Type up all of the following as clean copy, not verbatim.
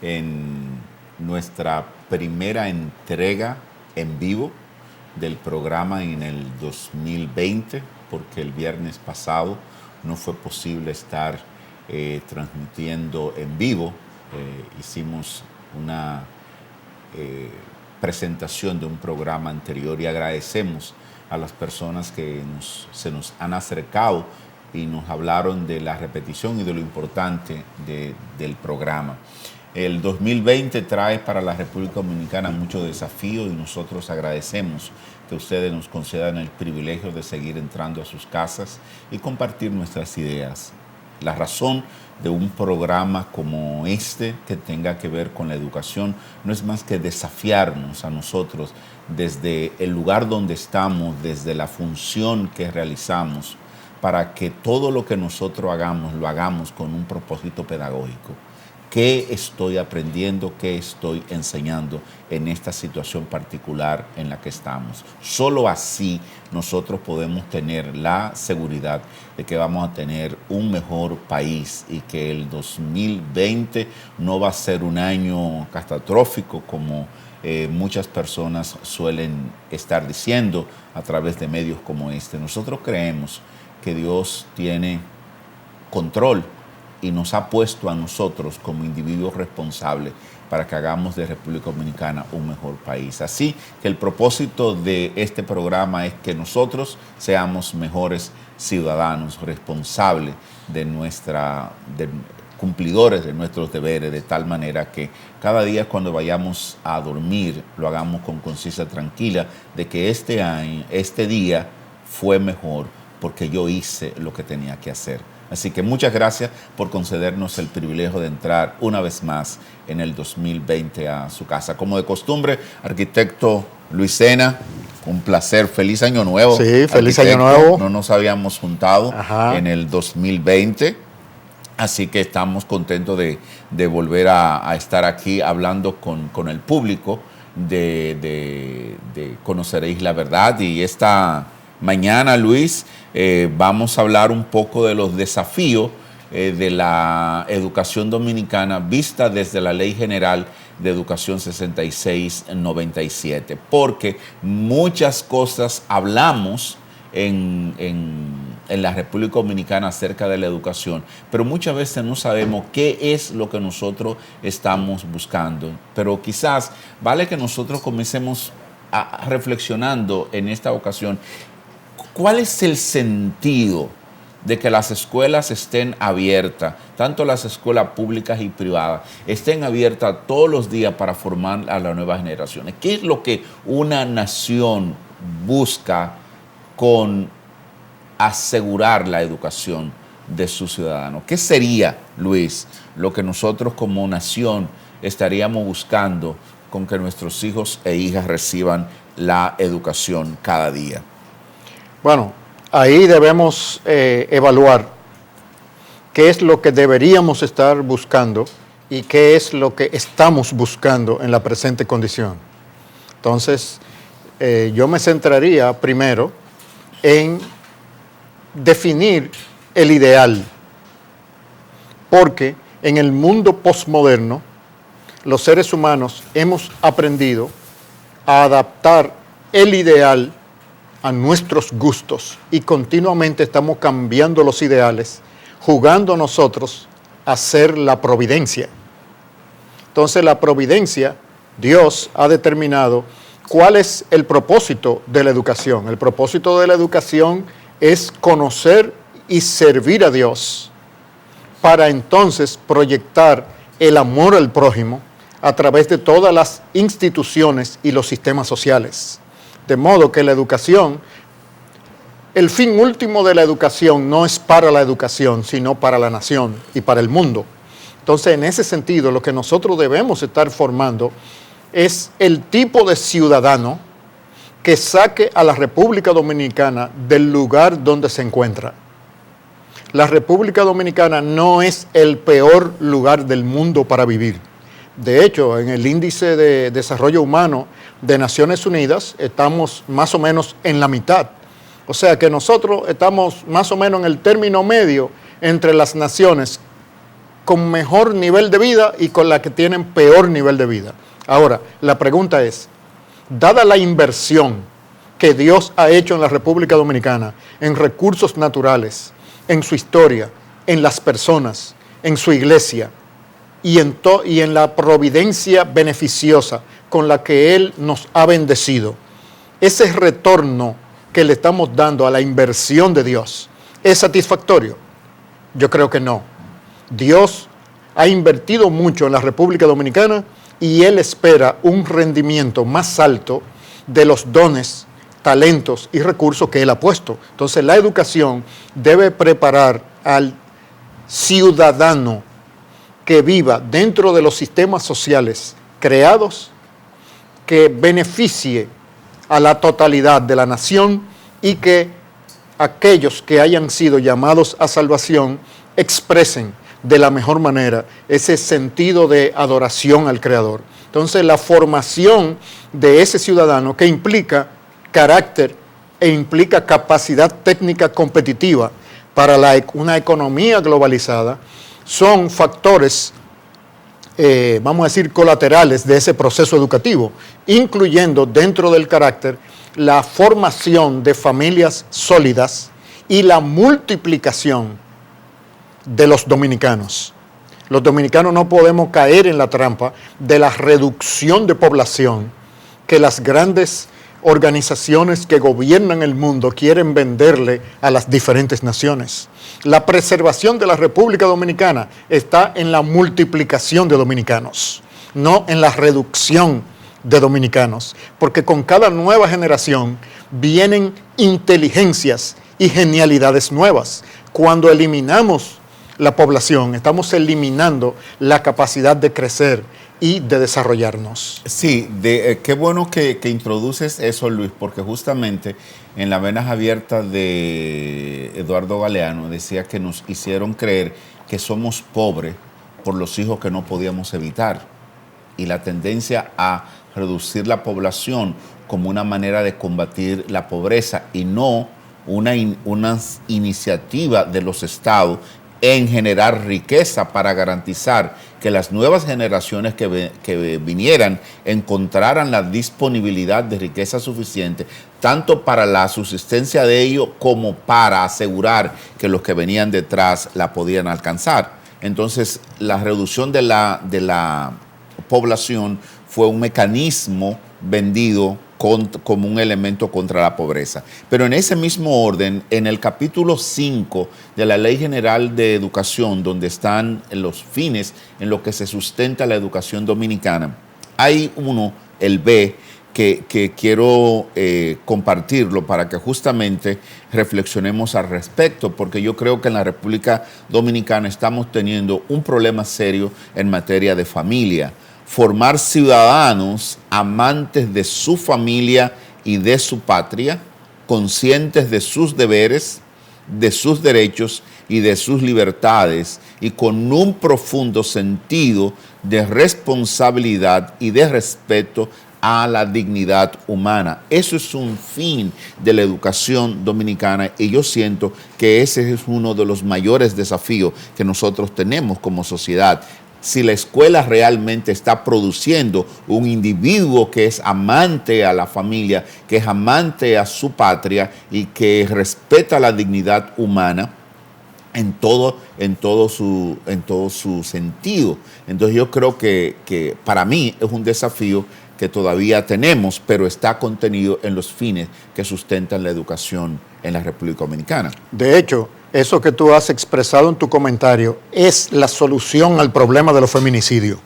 en nuestra primera entrega en vivo del programa en el 2020, porque el viernes pasado no fue posible estar transmitiendo en vivo. Hicimos una presentación de un programa anterior y agradecemos a las personas que se nos han acercado y nos hablaron de la repetición y de lo importante del programa. El 2020 trae para la República Dominicana muchos desafíos y nosotros agradecemos que ustedes nos concedan el privilegio de seguir entrando a sus casas y compartir nuestras ideas. La razón de un programa como este que tenga que ver con la educación no es más que desafiarnos a nosotros desde el lugar donde estamos, desde la función que realizamos, para que todo lo que nosotros hagamos, lo hagamos con un propósito pedagógico. ¿Qué estoy aprendiendo? ¿Qué estoy enseñando en esta situación particular en la que estamos? Solo así nosotros podemos tener la seguridad de que vamos a tener un mejor país y que el 2020 no va a ser un año catastrófico como muchas personas suelen estar diciendo a través de medios como este. Nosotros creemos que Dios tiene control y nos ha puesto a nosotros como individuos responsables para que hagamos de República Dominicana un mejor país. Así que el propósito de este programa es que nosotros seamos mejores ciudadanos, responsables cumplidores de nuestros deberes, de tal manera que cada día cuando vayamos a dormir lo hagamos con conciencia tranquila de que este día fue mejor porque yo hice lo que tenía que hacer. Así que muchas gracias por concedernos el privilegio de entrar una vez más en el 2020 a su casa. Como de costumbre, arquitecto Luis Sena, un placer. Feliz año nuevo. Sí, feliz año arquitecto. nuevo. No nos habíamos juntado en el 2020, así que estamos contentos de volver a estar aquí hablando con el público de Conoceréis la Verdad. Y esta mañana, Luis, vamos a hablar un poco de los desafíos de la educación dominicana vista desde la Ley General de Educación 6697, porque muchas cosas hablamos en la República Dominicana acerca de la educación, pero muchas veces no sabemos qué es lo que nosotros estamos buscando. Pero quizás vale que nosotros comencemos reflexionando en esta ocasión. ¿Cuál es el sentido de que las escuelas estén abiertas, tanto las escuelas públicas y privadas, estén abiertas todos los días para formar a las nuevas generaciones? ¿Qué es lo que una nación busca con asegurar la educación de sus ciudadanos? ¿Qué sería, Luis, lo que nosotros como nación estaríamos buscando con que nuestros hijos e hijas reciban la educación cada día? Bueno, ahí debemos evaluar qué es lo que deberíamos estar buscando y qué es lo que estamos buscando en la presente condición. Entonces, yo me centraría primero en definir el ideal, porque en el mundo posmoderno los seres humanos hemos aprendido a adaptar el ideal a nuestros gustos y continuamente estamos cambiando los ideales, jugando nosotros a ser la providencia. Entonces la providencia, Dios ha determinado cuál es el propósito de la educación. El propósito de la educación es conocer y servir a Dios para entonces proyectar el amor al prójimo a través de todas las instituciones y los sistemas sociales. De modo que la educación, el fin último de la educación no es para la educación, sino para la nación y para el mundo. Entonces, en ese sentido, lo que nosotros debemos estar formando es el tipo de ciudadano que saque a la República Dominicana del lugar donde se encuentra. La República Dominicana no es el peor lugar del mundo para vivir. De hecho, en el índice de desarrollo humano de Naciones Unidas estamos más o menos en la mitad. O sea que nosotros estamos más o menos en el término medio entre las naciones con mejor nivel de vida y con las que tienen peor nivel de vida. Ahora, la pregunta es, dada la inversión que Dios ha hecho en la República Dominicana, en recursos naturales, en su historia, en las personas, en su iglesia y en la providencia beneficiosa con la que Él nos ha bendecido, ese retorno que le estamos dando a la inversión de Dios, ¿es satisfactorio? Yo creo que no. Dios ha invertido mucho en la República Dominicana y Él espera un rendimiento más alto de los dones, talentos y recursos que Él ha puesto. Entonces la educación debe preparar al ciudadano que viva dentro de los sistemas sociales creados, que beneficie a la totalidad de la nación y que aquellos que hayan sido llamados a salvación expresen de la mejor manera ese sentido de adoración al Creador. Entonces la formación de ese ciudadano, que implica carácter e implica capacidad técnica competitiva para una economía globalizada, son factores, vamos a decir, colaterales de ese proceso educativo, incluyendo dentro del carácter la formación de familias sólidas y la multiplicación de los dominicanos. Los dominicanos no podemos caer en la trampa de la reducción de población que las grandes organizaciones que gobiernan el mundo quieren venderle a las diferentes naciones. La preservación de la República Dominicana está en la multiplicación de dominicanos, no en la reducción de dominicanos, porque con cada nueva generación vienen inteligencias y genialidades nuevas. Cuando eliminamos la población, estamos eliminando la capacidad de crecer y de desarrollarnos. Sí, qué bueno que introduces eso, Luis, porque justamente en las venas abiertas de Eduardo Galeano decía que nos hicieron creer que somos pobres por los hijos que no podíamos evitar, y la tendencia a reducir la población como una manera de combatir la pobreza y no una iniciativa de los estados en generar riqueza para garantizar que las nuevas generaciones que vinieran encontraran la disponibilidad de riqueza suficiente, tanto para la subsistencia de ellos como para asegurar que los que venían detrás la podían alcanzar. Entonces, la reducción de la población fue un mecanismo vendido como un elemento contra la pobreza. Pero en ese mismo orden, en el capítulo 5 de la Ley General de Educación, donde están los fines en los que se sustenta la educación dominicana, hay uno, el B, que quiero compartirlo para que justamente reflexionemos al respecto, porque yo creo que en la República Dominicana estamos teniendo un problema serio en materia de familia. Formar ciudadanos amantes de su familia y de su patria, conscientes de sus deberes, de sus derechos y de sus libertades, y con un profundo sentido de responsabilidad y de respeto a la dignidad humana. Eso es un fin de la educación dominicana, y yo siento que ese es uno de los mayores desafíos que nosotros tenemos como sociedad. Si la escuela realmente está produciendo un individuo que es amante a la familia, que es amante a su patria y que respeta la dignidad humana en todo su sentido. Entonces yo creo que para mí es un desafío que todavía tenemos, pero está contenido en los fines que sustentan la educación en la República Dominicana. De hecho, eso que tú has expresado en tu comentario es la solución al problema de los feminicidios.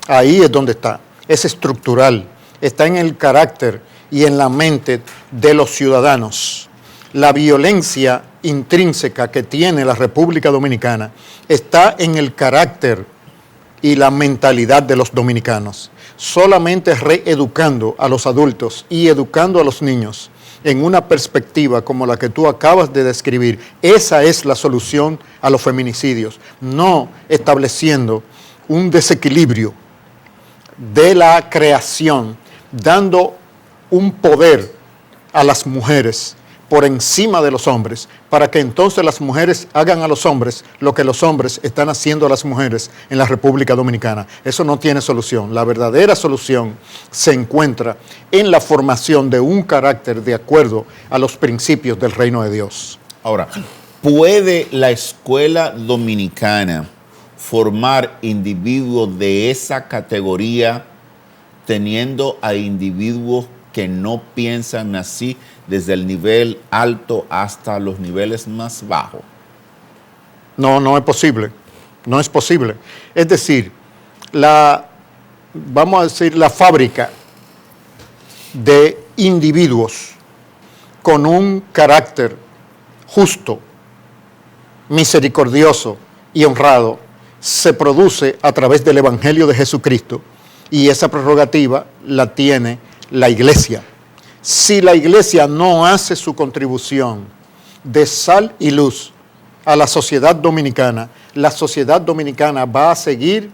Ahí es donde está. Es estructural. Está en el carácter y en la mente de los ciudadanos. La violencia intrínseca que tiene la República Dominicana está en el carácter y la mentalidad de los dominicanos. Solamente reeducando a los adultos y educando a los niños en una perspectiva como la que tú acabas de describir, esa es la solución a los feminicidios, no estableciendo un desequilibrio de la creación, dando un poder a las mujeres por encima de los hombres, para que entonces las mujeres hagan a los hombres lo que los hombres están haciendo a las mujeres en la República Dominicana. Eso no tiene solución. La verdadera solución se encuentra en la formación de un carácter de acuerdo a los principios del reino de Dios. Ahora, ¿puede la escuela dominicana formar individuos de esa categoría teniendo a individuos que no piensan así desde el nivel alto hasta los niveles más bajos? No, no es posible. No es posible. Es decir, vamos a decir, la fábrica de individuos con un carácter justo, misericordioso y honrado se produce a través del Evangelio de Jesucristo, y esa prerrogativa la tiene la iglesia. Si la iglesia no hace su contribución de sal y luz a la sociedad dominicana va a seguir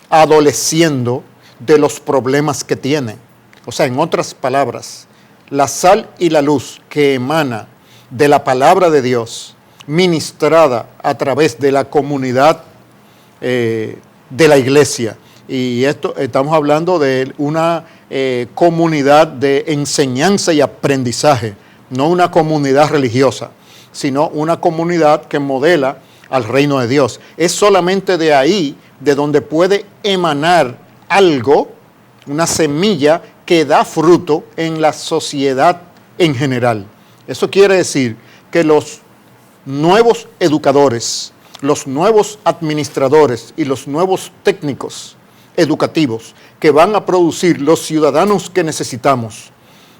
adoleciendo de los problemas que tiene. O sea, en otras palabras, la sal y la luz que emana de la palabra de Dios, ministrada a través de la comunidad de la iglesia, y esto estamos hablando de una comunidad de enseñanza y aprendizaje, no una comunidad religiosa, sino una comunidad que modela al reino de Dios. Es solamente de ahí de donde puede emanar algo, una semilla que da fruto en la sociedad en general. Eso quiere decir que los nuevos educadores, los nuevos administradores y los nuevos técnicos educativos que van a producir los ciudadanos que necesitamos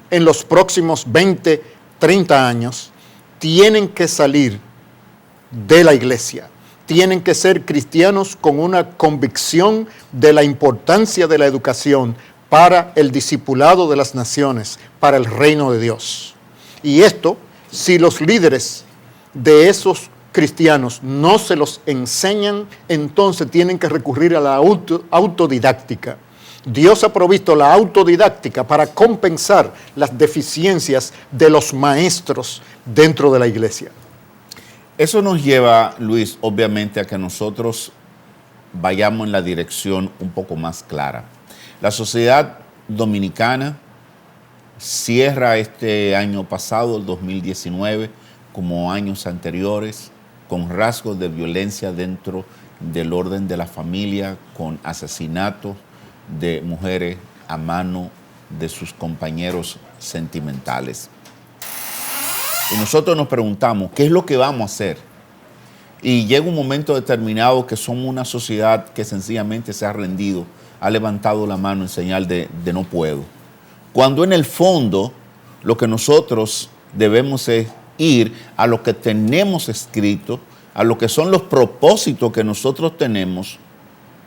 en los próximos 20, 30 años, tienen que salir de la iglesia, tienen que ser cristianos con una convicción de la importancia de la educación para el discipulado de las naciones, para el reino de Dios. Y esto, si los líderes de esos cristianos no se los enseñan, entonces tienen que recurrir a la autodidáctica. Dios ha provisto la autodidáctica para compensar las deficiencias de los maestros dentro de la iglesia. Eso nos lleva, Luis, obviamente a que nosotros vayamos en la dirección un poco más clara. La sociedad dominicana cierra este año pasado, el 2019, como años anteriores, con rasgos de violencia dentro del orden de la familia, con asesinatos de mujeres a mano de sus compañeros sentimentales. Y nosotros nos preguntamos, ¿qué es lo que vamos a hacer? Y llega un momento determinado que somos una sociedad que sencillamente se ha rendido, ha levantado la mano en señal de no puedo. Cuando en el fondo lo que nosotros debemos es ir a lo que tenemos escrito, a lo que son los propósitos que nosotros tenemos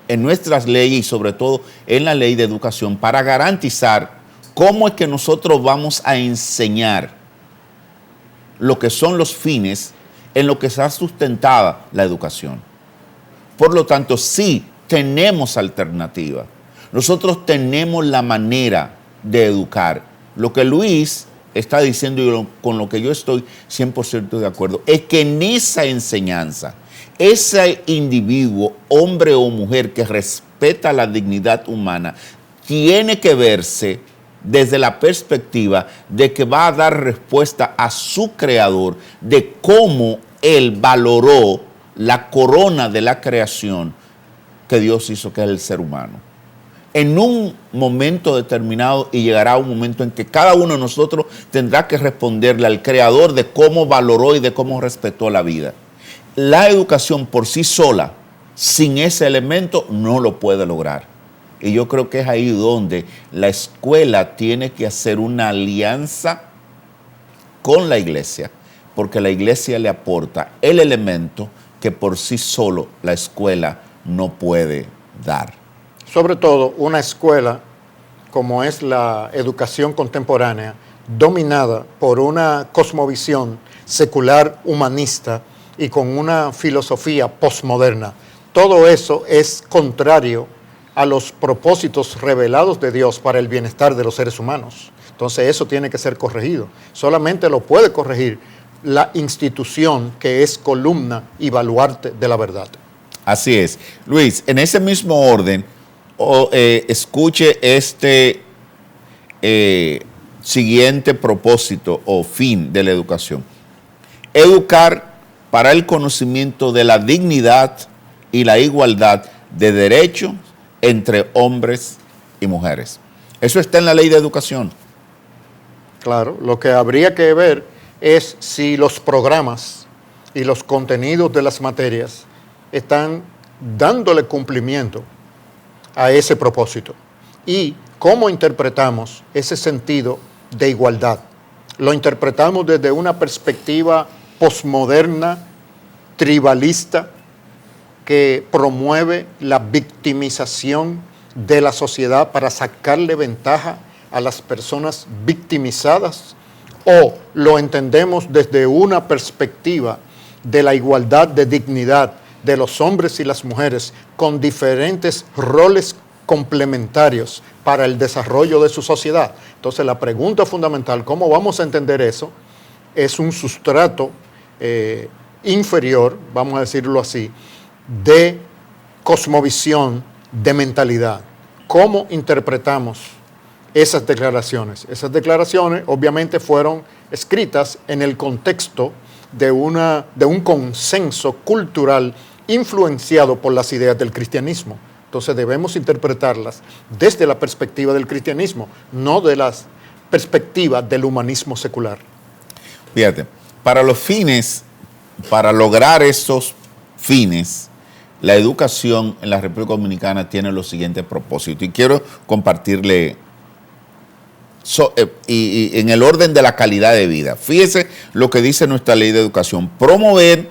en nuestras leyes y sobre todo en la ley de educación para garantizar cómo es que nosotros vamos a enseñar lo que son los fines en lo que está sustentada la educación. Por lo tanto, sí tenemos alternativa. Nosotros tenemos la manera de educar. Lo que Luis está diciendo y con lo que yo estoy 100% de acuerdo, es que en esa enseñanza, ese individuo, hombre o mujer que respeta la dignidad humana, tiene que verse desde la perspectiva de que va a dar respuesta a su creador, de cómo él valoró la corona de la creación que Dios hizo, que es el ser humano. En un momento determinado, y llegará un momento en que cada uno de nosotros tendrá que responderle al Creador de cómo valoró y de cómo respetó la vida. La educación por sí sola, sin ese elemento, no lo puede lograr. Y yo creo que es ahí donde la escuela tiene que hacer una alianza con la iglesia, porque la iglesia le aporta el elemento que por sí solo la escuela no puede dar. Sobre todo una escuela como es la educación contemporánea, dominada por una cosmovisión secular humanista y con una filosofía posmoderna. Todo eso es contrario a los propósitos revelados de Dios para el bienestar de los seres humanos. Entonces eso tiene que ser corregido. Solamente lo puede corregir la institución que es columna y baluarte de la verdad. Así es. Luis, en ese mismo orden, escuche este siguiente propósito o fin de la educación. Educar para el conocimiento de la dignidad y la igualdad de derechos entre hombres y mujeres. Eso está en la ley de educación. Claro, lo que habría que ver es si los programas y los contenidos de las materias están dándole cumplimiento a ese propósito y cómo interpretamos ese sentido de igualdad. Lo interpretamos desde una perspectiva posmoderna, tribalista, que promueve la victimización de la sociedad para sacarle ventaja a las personas victimizadas, o lo entendemos desde una perspectiva de la igualdad de dignidad de los hombres y las mujeres con diferentes roles complementarios para el desarrollo de su sociedad. Entonces la pregunta fundamental, ¿cómo vamos a entender eso? Es un sustrato inferior, vamos a decirlo así, de cosmovisión, de mentalidad. ¿Cómo interpretamos esas declaraciones? Esas declaraciones obviamente fueron escritas en el contexto de un consenso cultural influenciado por las ideas del cristianismo. Entonces debemos interpretarlas desde la perspectiva del cristianismo, no de la perspectiva del humanismo secular. Fíjate, para lograr esos fines, la educación en la República Dominicana tiene los siguientes propósitos. Y quiero compartirle y en el orden de la calidad de vida. Fíjese lo que dice nuestra ley de educación: promover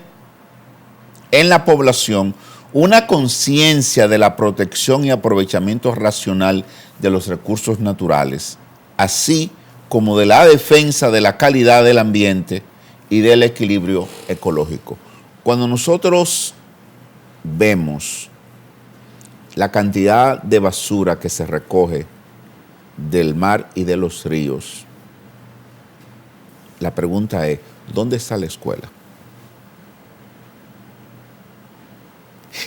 en la población una conciencia de la protección y aprovechamiento racional de los recursos naturales, así como de la defensa de la calidad del ambiente y del equilibrio ecológico. Cuando nosotros vemos la cantidad de basura que se recoge del mar y de los ríos, la pregunta es, ¿dónde está la escuela?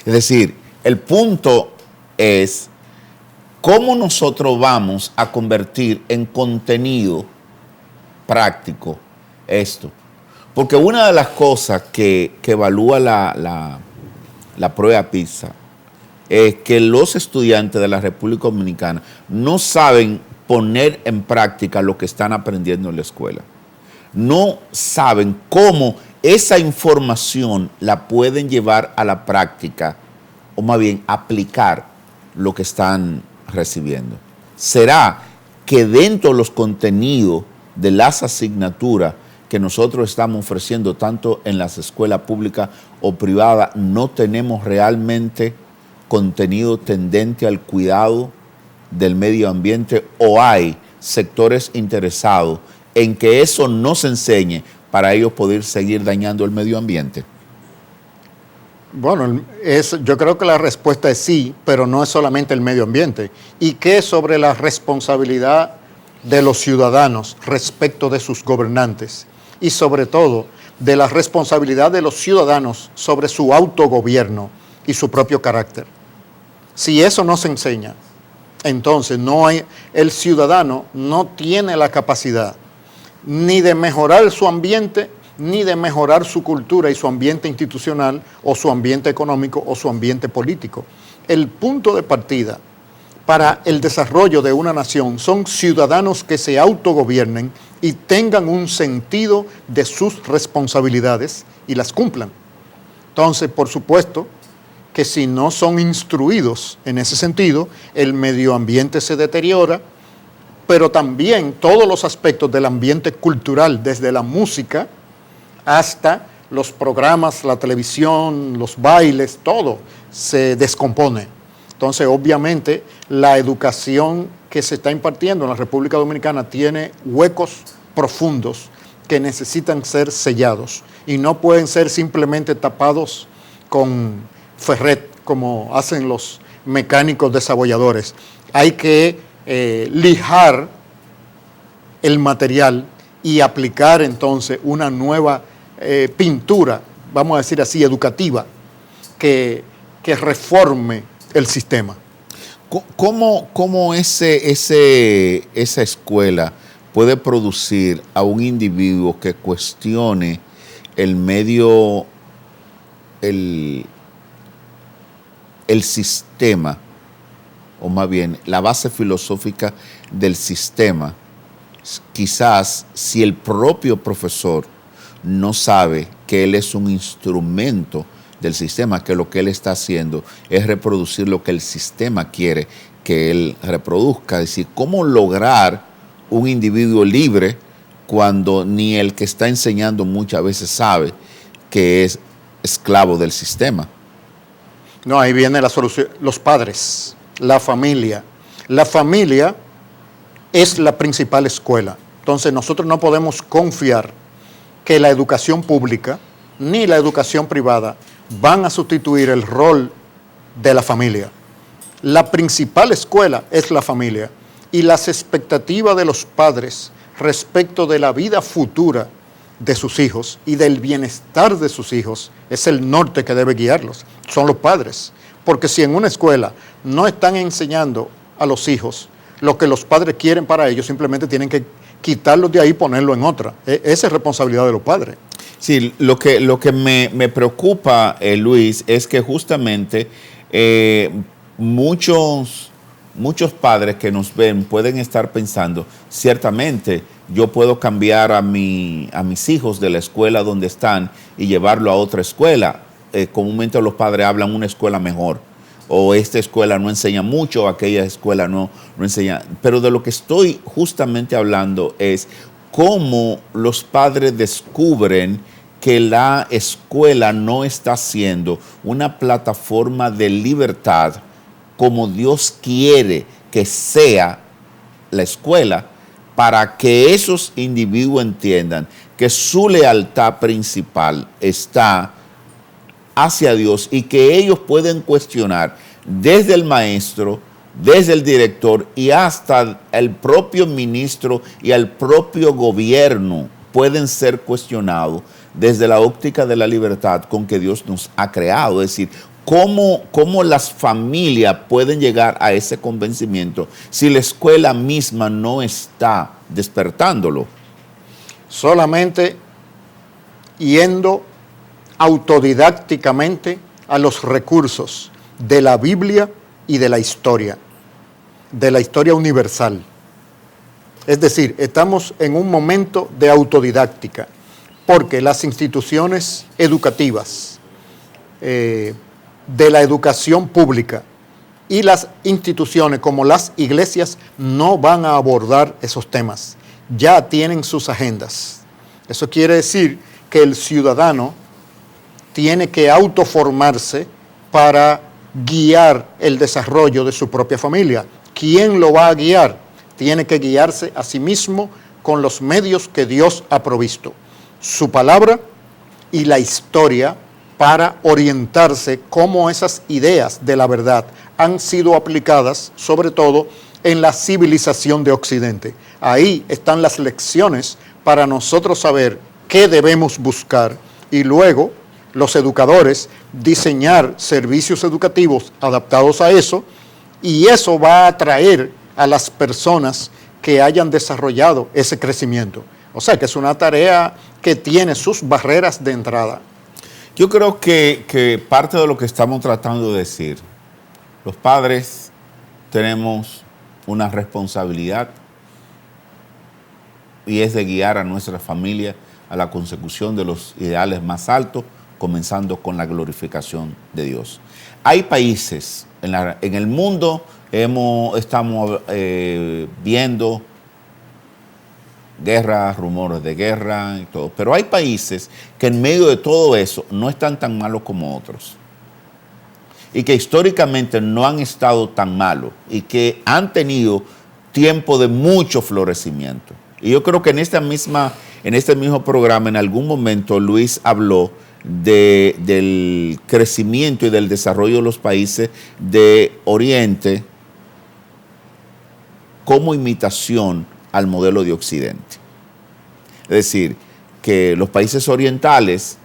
Es decir, el punto es cómo nosotros vamos a convertir en contenido práctico esto. Porque una de las cosas que evalúa la prueba PISA es que los estudiantes de la República Dominicana no saben poner en práctica lo que están aprendiendo en la escuela. No saben cómo esa información la pueden llevar a la práctica, o más bien aplicar lo que están recibiendo. ¿Será que dentro de los contenidos de las asignaturas que nosotros estamos ofreciendo, tanto en las escuelas públicas o privadas, no tenemos realmente contenido tendente al cuidado del medio ambiente, o hay sectores interesados en que eso no se enseñe para ellos poder seguir dañando el medio ambiente? Bueno, yo creo que la respuesta es sí, pero no es solamente el medio ambiente. ¿Y qué sobre la responsabilidad de los ciudadanos respecto de sus gobernantes? Y sobre todo, de la responsabilidad de los ciudadanos sobre su autogobierno y su propio carácter. Si eso no se enseña, entonces el ciudadano no tiene la capacidad ni de mejorar su ambiente, ni de mejorar su cultura y su ambiente institucional, o su ambiente económico, o su ambiente político. El punto de partida para el desarrollo de una nación son ciudadanos que se autogobiernen y tengan un sentido de sus responsabilidades y las cumplan. Entonces, por supuesto, que si no son instruidos en ese sentido, el medio ambiente se deteriora, pero también todos los aspectos del ambiente cultural, desde la música hasta los programas, la televisión, los bailes, todo se descompone. Entonces, obviamente, la educación que se está impartiendo en la República Dominicana tiene huecos profundos que necesitan ser sellados y no pueden ser simplemente tapados con ferret, como hacen los mecánicos desabolladores. Hay que lijar el material y aplicar entonces una nueva pintura, vamos a decir así, educativa, que reforme el sistema. ¿Cómo esa escuela puede producir a un individuo que cuestione el medio, el sistema, o más bien la base filosófica del sistema? Quizás si el propio profesor no sabe que él es un instrumento del sistema, que lo que él está haciendo es reproducir lo que el sistema quiere que él reproduzca. Es decir, ¿cómo lograr un individuo libre cuando ni el que está enseñando muchas veces sabe que es esclavo del sistema? No, ahí viene la solución. Los padres, la familia. La familia es la principal escuela. Entonces nosotros no podemos confiar que la educación pública ni la educación privada van a sustituir el rol de la familia. La principal escuela es la familia y las expectativas de los padres respecto de la vida futura de sus hijos y del bienestar de sus hijos es el norte que debe guiarlos, son los padres. Porque si en una escuela no están enseñando a los hijos lo que los padres quieren para ellos, simplemente tienen que quitarlos de ahí y ponerlo en otra. Esa es responsabilidad de los padres. Sí, lo que me preocupa, Luis, es que justamente muchos padres que nos ven pueden estar pensando, ciertamente yo puedo cambiar a mis hijos de la escuela donde están y llevarlo a otra escuela. Comúnmente los padres hablan una escuela mejor, o esta escuela no enseña mucho, aquella escuela no enseña. Pero de lo que estoy justamente hablando es cómo los padres descubren que la escuela no está siendo una plataforma de libertad como Dios quiere que sea la escuela, para que esos individuos entiendan que su lealtad principal está hacia Dios y que ellos pueden cuestionar desde el maestro, desde el director y hasta el propio ministro y el propio gobierno pueden ser cuestionados desde la óptica de la libertad con que Dios nos ha creado. Es decir, ¿cómo las familias pueden llegar a ese convencimiento si la escuela misma no está despertándolo? Solamente yendo autodidácticamente a los recursos de la Biblia y de la historia universal. Es decir, estamos en un momento de autodidáctica, porque las instituciones educativas de la educación pública y las instituciones como las iglesias no van a abordar esos temas, ya tienen sus agendas. Eso quiere decir que el ciudadano tiene que autoformarse para guiar el desarrollo de su propia familia. ¿Quién lo va a guiar? Tiene que guiarse a sí mismo con los medios que Dios ha provisto, su palabra y la historia, para orientarse cómo esas ideas de la verdad han sido aplicadas, sobre todo en la civilización de Occidente. Ahí están las lecciones para nosotros saber qué debemos buscar y luego los educadores diseñar servicios educativos adaptados a eso, y eso va a atraer a las personas que hayan desarrollado ese crecimiento. O sea que es una tarea que tiene sus barreras de entrada. Yo creo que parte de lo que estamos tratando de decir, los padres tenemos una responsabilidad y es de guiar a nuestra familia a la consecución de los ideales más altos, comenzando con la glorificación de Dios. Hay países en el mundo, estamos viendo guerras, rumores de guerra y todo, pero hay países que en medio de todo eso no están tan malos como otros y que históricamente no han estado tan malos y que han tenido tiempo de mucho florecimiento. Y yo creo que en este mismo programa, en algún momento, Luis habló del crecimiento y del desarrollo de los países de Oriente como imitación al modelo de Occidente. Es decir, que los países orientales,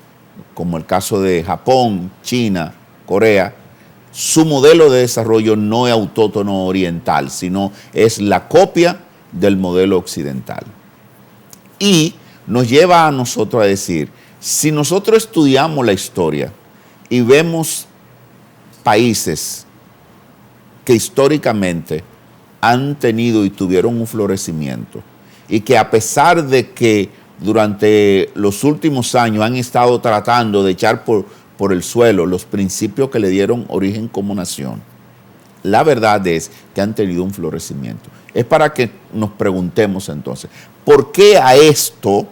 como el caso de Japón, China, Corea, su modelo de desarrollo no es autóctono oriental, sino es la copia del modelo occidental. Y nos lleva a nosotros a decir, si nosotros estudiamos la historia y vemos países que históricamente han tenido y tuvieron un florecimiento, y que a pesar de que durante los últimos años han estado tratando de echar por el suelo los principios que le dieron origen como nación, la verdad es que han tenido un florecimiento. Es para que nos preguntemos entonces, ¿por qué a esto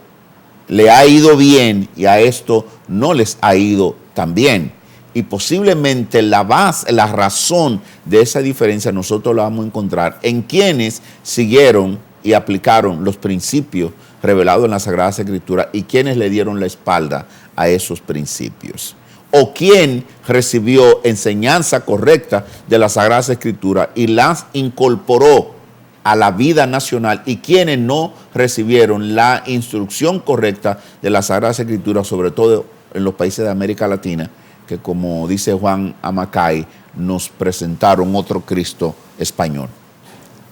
le ha ido bien y a esto no les ha ido tan bien? Y posiblemente la razón de esa diferencia nosotros la vamos a encontrar en quienes siguieron y aplicaron los principios revelados en las Sagradas Escrituras y quienes le dieron la espalda a esos principios. O quien recibió enseñanza correcta de las Sagradas Escrituras y las incorporó a la vida nacional, y quienes no recibieron la instrucción correcta de las Sagradas Escrituras, sobre todo en los países de América Latina, que como dice Juan Amacay, nos presentaron otro Cristo español.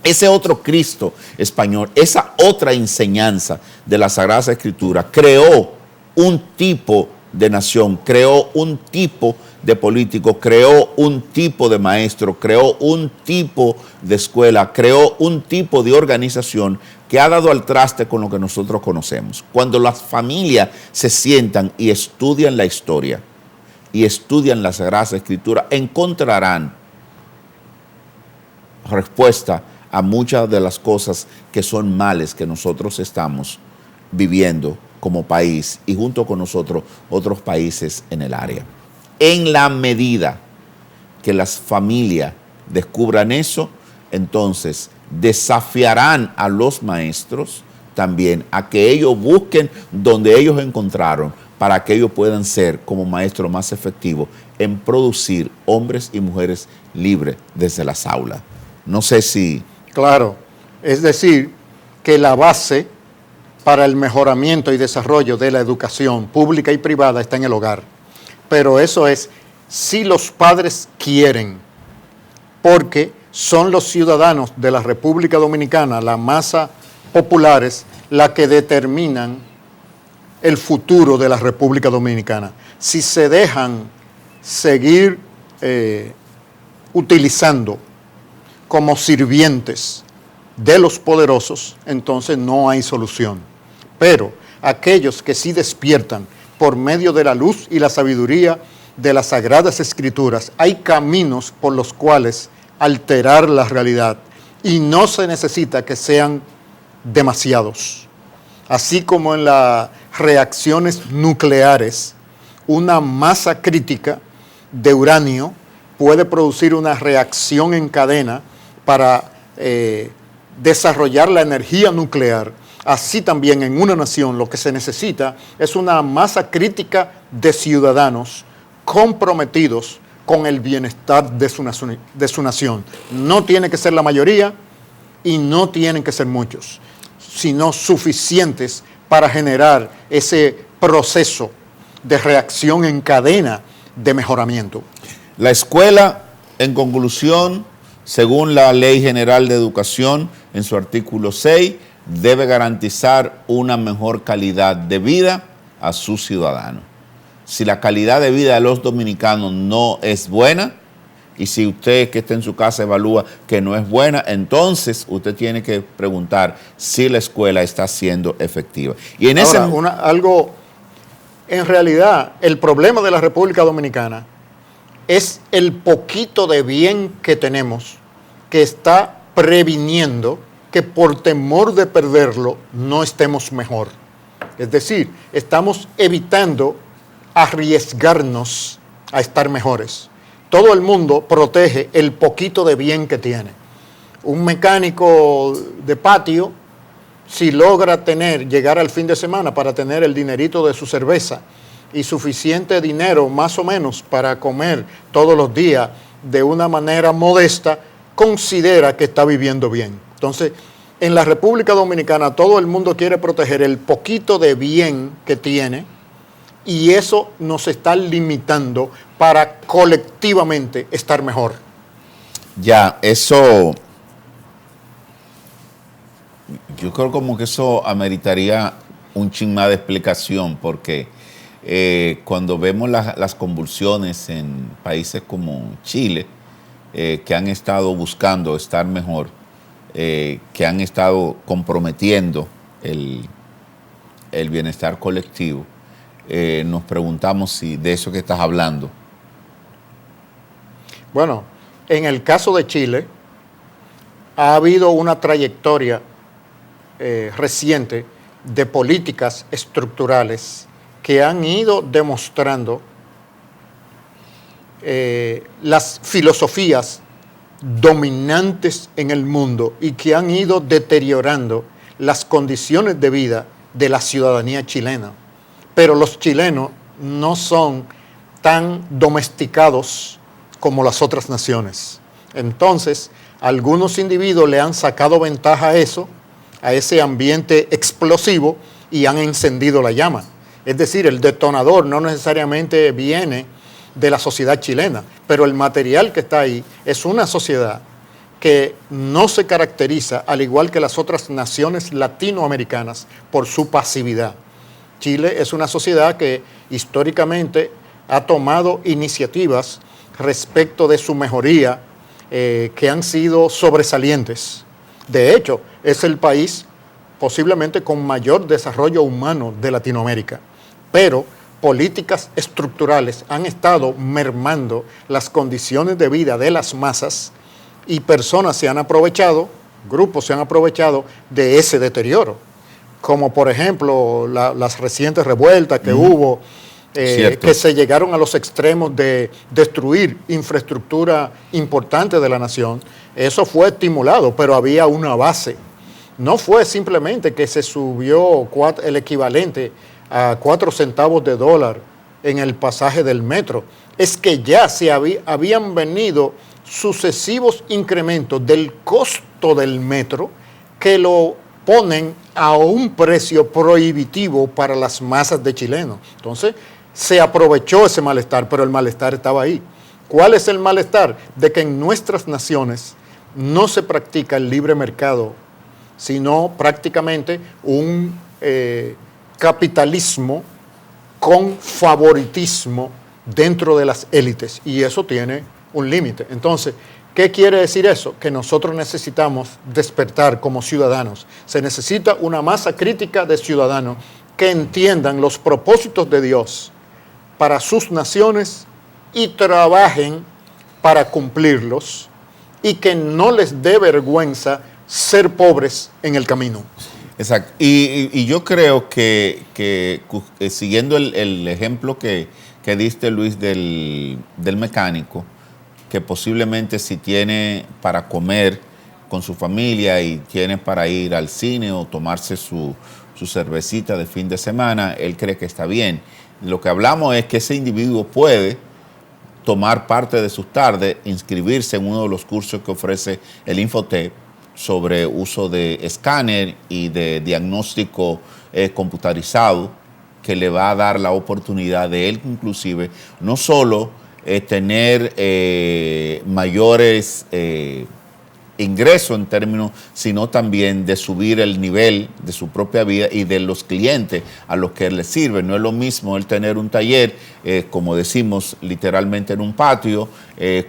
Ese otro Cristo español, esa otra enseñanza de las Sagradas Escrituras, creó un tipo de nación, creó un tipo de político, creó un tipo de maestro, creó un tipo de escuela, creó un tipo de organización que ha dado al traste con lo que nosotros conocemos. Cuando las familias se sientan y estudian la historia y estudian las Sagradas Escrituras, encontrarán respuesta a muchas de las cosas que son males que nosotros estamos viviendo como país y junto con nosotros otros países en el área. En la medida que las familias descubran eso, entonces desafiarán a los maestros también a que ellos busquen donde ellos encontraron para que ellos puedan ser como maestros más efectivos en producir hombres y mujeres libres desde las aulas. No sé si... Claro, es decir, que la base para el mejoramiento y desarrollo de la educación pública y privada está en el hogar. Pero eso es si los padres quieren, porque son los ciudadanos de la República Dominicana, la masa populares, la que determinan el futuro de la República Dominicana. Si se dejan seguir utilizando como sirvientes de los poderosos, entonces no hay solución. Pero aquellos que sí despiertan por medio de la luz y la sabiduría de las Sagradas Escrituras, hay caminos por los cuales alterar la realidad y no se necesita que sean demasiados. Así como en las reacciones nucleares, una masa crítica de uranio puede producir una reacción en cadena para desarrollar la energía nuclear. Así también en una nación lo que se necesita es una masa crítica de ciudadanos comprometidos con el bienestar de su nación. No tiene que ser la mayoría y no tienen que ser muchos, sino suficientes para generar ese proceso de reacción en cadena de mejoramiento. La escuela, en conclusión, según la Ley General de Educación, en su artículo 6, debe garantizar una mejor calidad de vida a sus ciudadanos. Si la calidad de vida de los dominicanos no es buena, y si usted que está en su casa evalúa que no es buena, entonces usted tiene que preguntar si la escuela está siendo efectiva. Y en en realidad, el problema de la República Dominicana es el poquito de bien que tenemos, que está previniendo que por temor de perderlo no estemos mejor. Es decir, estamos evitando arriesgarnos a estar mejores. Todo el mundo protege el poquito de bien que tiene. Un mecánico de patio, si logra llegar al fin de semana para tener el dinerito de su cerveza y suficiente dinero más o menos para comer todos los días de una manera modesta, considera que está viviendo bien. Entonces, En la República Dominicana todo el mundo quiere proteger el poquito de bien que tiene y eso nos está limitando para colectivamente estar mejor. Ya, eso, yo creo como que eso ameritaría un chin más de explicación porque cuando vemos las convulsiones en países como Chile, que han estado buscando estar mejor, que han estado comprometiendo el bienestar colectivo, nos preguntamos si de eso que estás hablando. Bueno, en el caso de Chile, ha habido una trayectoria reciente de políticas estructurales que han ido demostrando las filosofías dominantes en el mundo y que han ido deteriorando las condiciones de vida de la ciudadanía chilena. Pero los chilenos no son tan domesticados como las otras naciones. Entonces, algunos individuos le han sacado ventaja a eso, a ese ambiente explosivo y han encendido la llama. Es decir, el detonador no necesariamente viene de la sociedad chilena, pero el material que está ahí es una sociedad que no se caracteriza, al igual que las otras naciones latinoamericanas, por su pasividad. Chile es una sociedad que históricamente ha tomado iniciativas respecto de su mejoría que han sido sobresalientes. De hecho, es el país posiblemente con mayor desarrollo humano de Latinoamérica, pero políticas estructurales han estado mermando las condiciones de vida de las masas y personas se han aprovechado, grupos se han aprovechado de ese deterioro, como por ejemplo las recientes revueltas que hubo, que se llegaron a los extremos de destruir infraestructura importante de la nación. Eso fue estimulado, pero había una base. No fue simplemente que se subió el equivalente a 4 centavos de dólar en el pasaje del metro. Es que ya habían venido sucesivos incrementos del costo del metro que lo ponen a un precio prohibitivo para las masas de chilenos. Entonces, se aprovechó ese malestar, pero el malestar estaba ahí. ¿Cuál es el malestar? De que en nuestras naciones no se practica el libre mercado, sino prácticamente un capitalismo con favoritismo dentro de las élites, y eso tiene un límite. Entonces, ¿qué quiere decir eso? Que nosotros necesitamos despertar como ciudadanos. Se necesita una masa crítica de ciudadanos que entiendan los propósitos de Dios para sus naciones y trabajen para cumplirlos y que no les dé vergüenza ser pobres en el camino. Exacto. Y yo creo que siguiendo el ejemplo que diste, Luis, del mecánico, que posiblemente si tiene para comer con su familia y tiene para ir al cine o tomarse su cervecita de fin de semana, él cree que está bien. Lo que hablamos es que ese individuo puede tomar parte de sus tardes, inscribirse en uno de los cursos que ofrece el Infotep sobre uso de escáner y de diagnóstico computarizado, que le va a dar la oportunidad de él inclusive no solo tener mayores ingresos en términos, sino también de subir el nivel de su propia vida y de los clientes a los que le sirve. No es lo mismo el tener un taller, como decimos literalmente en un patio,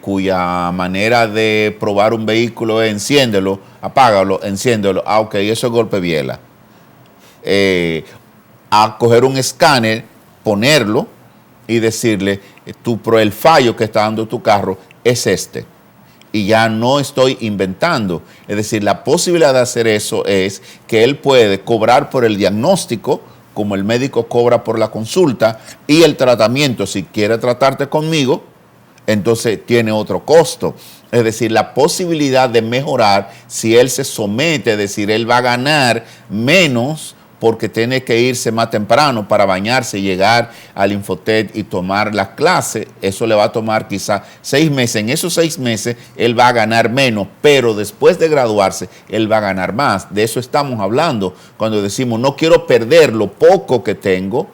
cuya manera de probar un vehículo es enciéndelo, apágalo, enciéndelo, ok, eso es golpe biela. A coger un escáner, ponerlo y decirle, el fallo que está dando tu carro es este. Y ya no estoy inventando. Es decir, la posibilidad de hacer eso es que él puede cobrar por el diagnóstico, como el médico cobra por la consulta, y el tratamiento, si quiere tratarte conmigo, entonces tiene otro costo. Es decir, la posibilidad de mejorar, si él se somete, es decir, él va a ganar menos porque tiene que irse más temprano para bañarse, llegar al Infotet y tomar las clases. Eso le va a tomar quizá 6 meses. En esos 6 meses él va a ganar menos, pero después de graduarse él va a ganar más. De eso estamos hablando cuando decimos no quiero perder lo poco que tengo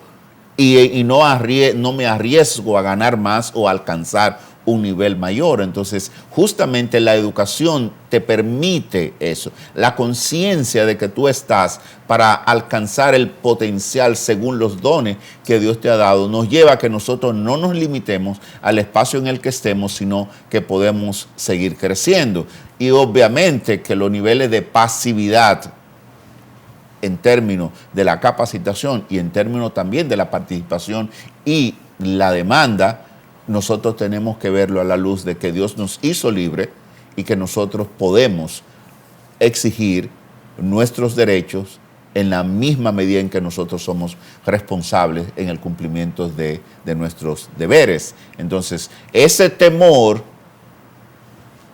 y no me arriesgo a ganar más o a alcanzar un nivel mayor. Entonces, justamente la educación te permite eso, la conciencia de que tú estás para alcanzar el potencial según los dones que Dios te ha dado, nos lleva a que nosotros no nos limitemos al espacio en el que estemos, sino que podemos seguir creciendo. Y obviamente que los niveles de pasividad en términos de la capacitación y en términos también de la participación y la demanda, nosotros tenemos que verlo a la luz de que Dios nos hizo libre y que nosotros podemos exigir nuestros derechos en la misma medida en que nosotros somos responsables en el cumplimiento de nuestros deberes. Entonces, ese temor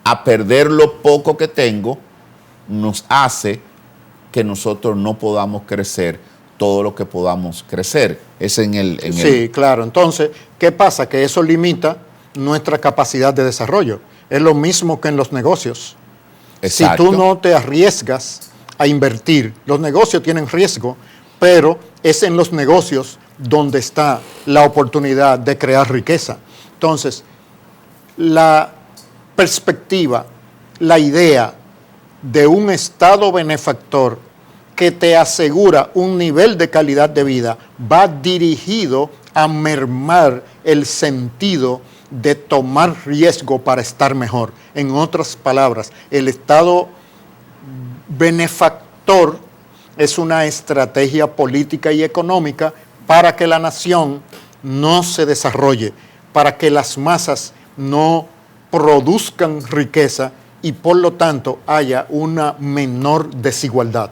a perder lo poco que tengo nos hace que nosotros no podamos crecer todo lo que podamos crecer. Es Sí, claro. Entonces, ¿qué pasa? Que eso limita nuestra capacidad de desarrollo. Es lo mismo que en los negocios. Exacto. Si tú no te arriesgas a invertir, los negocios tienen riesgo, pero es en los negocios donde está la oportunidad de crear riqueza. Entonces, la perspectiva, la idea de un Estado benefactor que te asegura un nivel de calidad de vida va dirigido a mermar el sentido de tomar riesgo para estar mejor. En otras palabras, el Estado benefactor es una estrategia política y económica para que la nación no se desarrolle, para que las masas no produzcan riqueza y por lo tanto haya una menor desigualdad.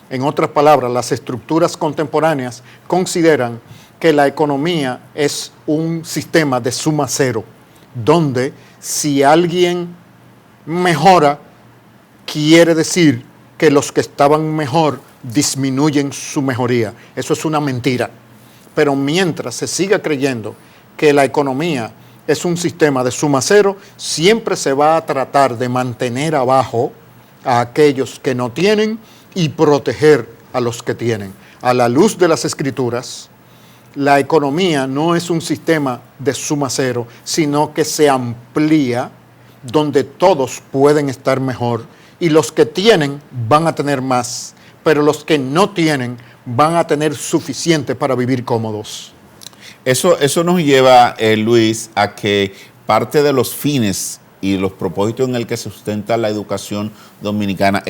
En otras palabras, las estructuras contemporáneas consideran que la economía es un sistema de suma cero, donde si alguien mejora, quiere decir que los que estaban mejor disminuyen su mejoría. Eso es una mentira. Pero mientras se siga creyendo que la economía es un sistema de suma cero, siempre se va a tratar de mantener abajo a aquellos que no tienen y proteger a los que tienen. A la luz de las Escrituras, la economía no es un sistema de suma cero, sino que se amplía donde todos pueden estar mejor y los que tienen van a tener más, pero los que no tienen van a tener suficiente para vivir cómodos. Eso nos lleva, Luis, a que parte de los fines y los propósitos en el que se sustenta la educación dominicana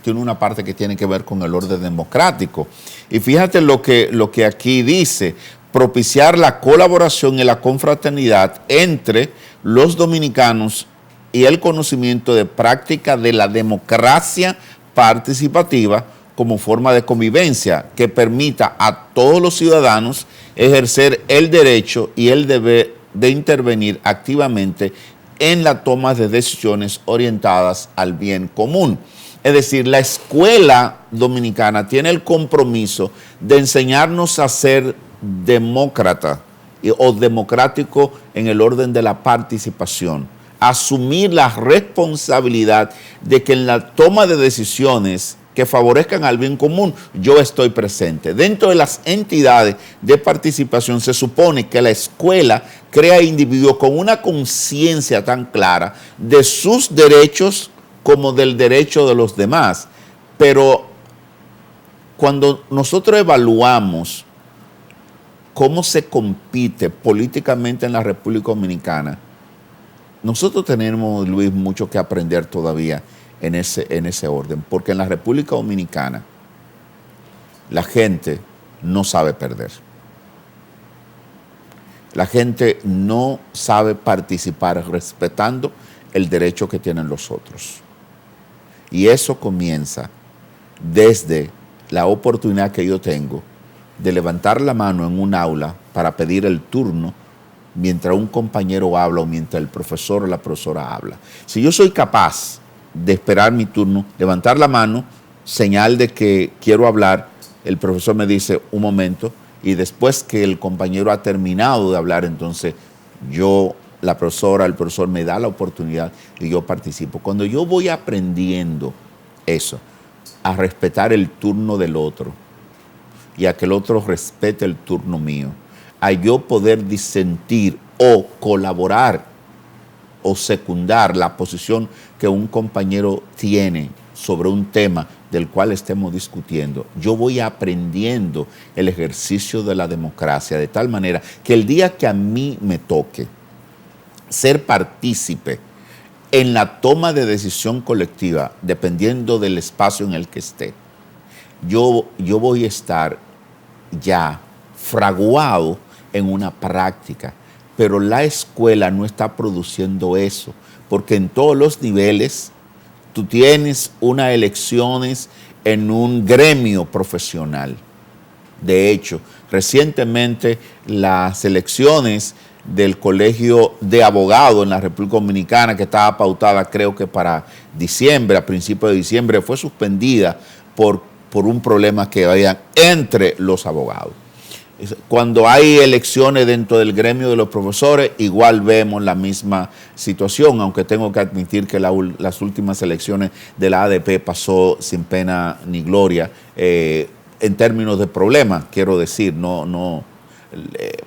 tiene una parte que tiene que ver con el orden democrático. Y fíjate lo que aquí dice: propiciar la colaboración y la confraternidad entre los dominicanos y el conocimiento de práctica de la democracia participativa como forma de convivencia que permita a todos los ciudadanos ejercer el derecho y el deber de intervenir activamente en la toma de decisiones orientadas al bien común. Es decir, la escuela dominicana tiene el compromiso de enseñarnos a ser demócrata o democrático en el orden de la participación, asumir la responsabilidad de que en la toma de decisiones que favorezcan al bien común, yo estoy presente. Dentro de las entidades de participación se supone que la escuela crea individuos con una conciencia tan clara de sus derechos como del derecho de los demás. Pero cuando nosotros evaluamos cómo se compite políticamente en la República Dominicana, nosotros tenemos, Luis, mucho que aprender todavía en ese orden, porque en la República Dominicana la gente no sabe perder. La gente no sabe participar respetando el derecho que tienen los otros. Y eso comienza desde la oportunidad que yo tengo de levantar la mano en un aula para pedir el turno mientras un compañero habla o mientras el profesor o la profesora habla. Si yo soy capaz de esperar mi turno, levantar la mano, señal de que quiero hablar el profesor me dice un momento, y después que el compañero ha terminado de hablar, entonces la profesora, el profesor me da la oportunidad y yo participo. Cuando yo voy aprendiendo eso, a respetar el turno del otro y a que el otro respete el turno mío, a yo poder disentir o colaborar o secundar la posición que un compañero tiene sobre un tema del cual estemos discutiendo, yo voy aprendiendo el ejercicio de la democracia de tal manera que el día que a mí me toque ser partícipe en la toma de decisión colectiva, dependiendo del espacio en el que esté, yo voy a estar ya fraguado en una práctica, pero la escuela no está produciendo eso, porque en todos los niveles tú tienes unas elecciones en un gremio profesional. De hecho, recientemente las elecciones del Colegio de Abogados en la República Dominicana, que estaba pautada creo que para diciembre, a principios de diciembre, fue suspendida por un problema que había entre los abogados. Cuando hay elecciones dentro del gremio de los profesores, igual vemos la misma situación, aunque tengo que admitir que las últimas elecciones de la ADP pasó sin pena ni gloria, en términos de problemas, quiero decir,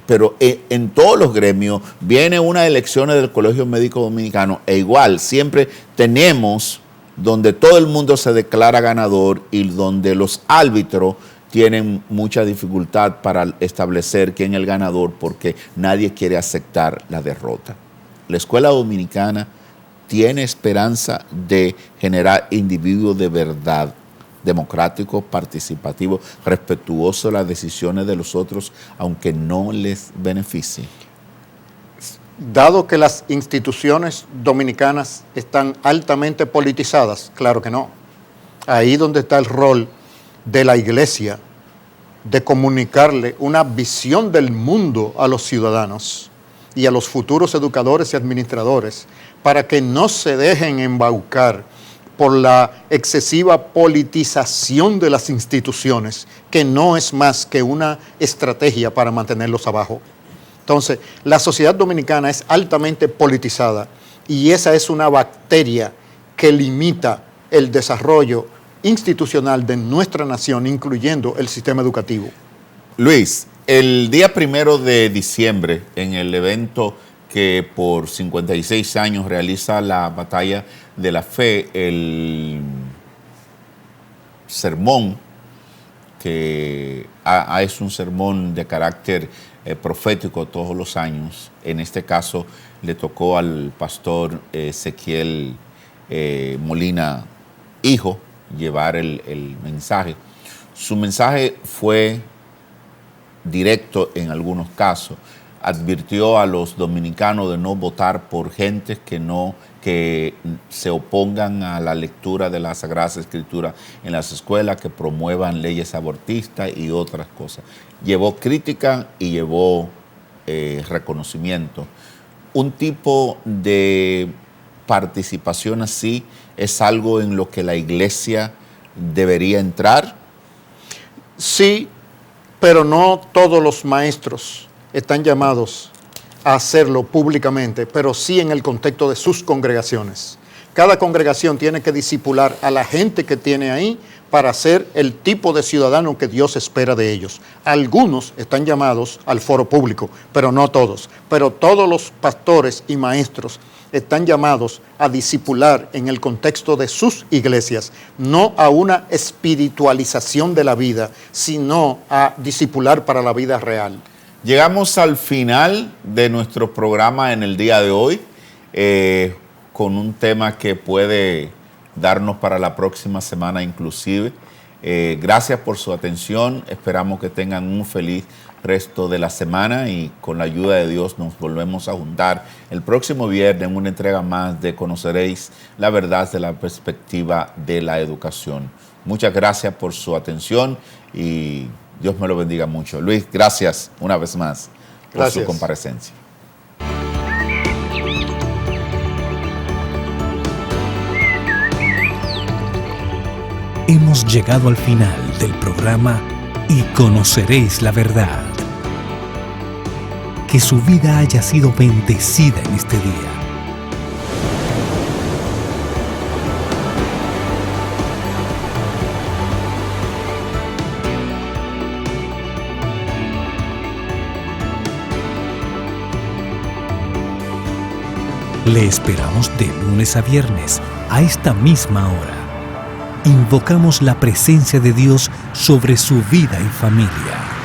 pero en todos los gremios vienen unas elecciones del Colegio Médico Dominicano e igual siempre tenemos donde todo el mundo se declara ganador y donde los árbitros tienen mucha dificultad para establecer quién es el ganador porque nadie quiere aceptar la derrota. La escuela dominicana tiene esperanza de generar individuos de verdad, democráticos, participativos, respetuosos de las decisiones de los otros, aunque no les beneficie. Dado que las instituciones dominicanas están altamente politizadas, claro que no. Ahí donde está el rol de la iglesia, de comunicarle una visión del mundo a los ciudadanos y a los futuros educadores y administradores, para que no se dejen embaucar por la excesiva politización de las instituciones, que no es más que una estrategia para mantenerlos abajo. Entonces, la sociedad dominicana es altamente politizada y esa es una bacteria que limita el desarrollo institucional de nuestra nación, incluyendo el sistema educativo. Luis, el día 1 de diciembre, en el evento que por 56 años realiza la Batalla de la Fe, el sermón, que es un sermón de carácter profético todos los años, en este caso le tocó al pastor Ezequiel Molina, hijo, llevar el mensaje. Su mensaje fue directo en algunos casos. Advirtió a los dominicanos de no votar por gentes que se opongan a la lectura de las Sagradas Escrituras en las escuelas, que promuevan leyes abortistas y otras cosas. Llevó crítica y llevó reconocimiento. Un tipo de participación así es algo en lo que la iglesia debería entrar. Sí, pero no todos los maestros están llamados a hacerlo públicamente, pero sí en el contexto de sus congregaciones. Cada congregación tiene que discipular a la gente que tiene ahí para ser el tipo de ciudadano que Dios espera de ellos. Algunos están llamados al foro público, pero no todos. Pero todos los pastores y maestros están llamados a discipular en el contexto de sus iglesias, no a una espiritualización de la vida, sino a discipular para la vida real. Llegamos al final de nuestro programa en el día de hoy, con un tema que puede darnos para la próxima semana inclusive. Gracias por su atención, esperamos que tengan un feliz resto de la semana y con la ayuda de Dios nos volvemos a juntar el próximo viernes en una entrega más de Conoceréis la Verdad desde la perspectiva de la educación. Muchas gracias por su atención y Dios me lo bendiga mucho. Luis, gracias una vez más por su comparecencia. Hemos llegado al final del programa y conoceréis la verdad. Que su vida haya sido bendecida en este día. Le esperamos de lunes a viernes a esta misma hora. Invocamos la presencia de Dios sobre su vida y familia.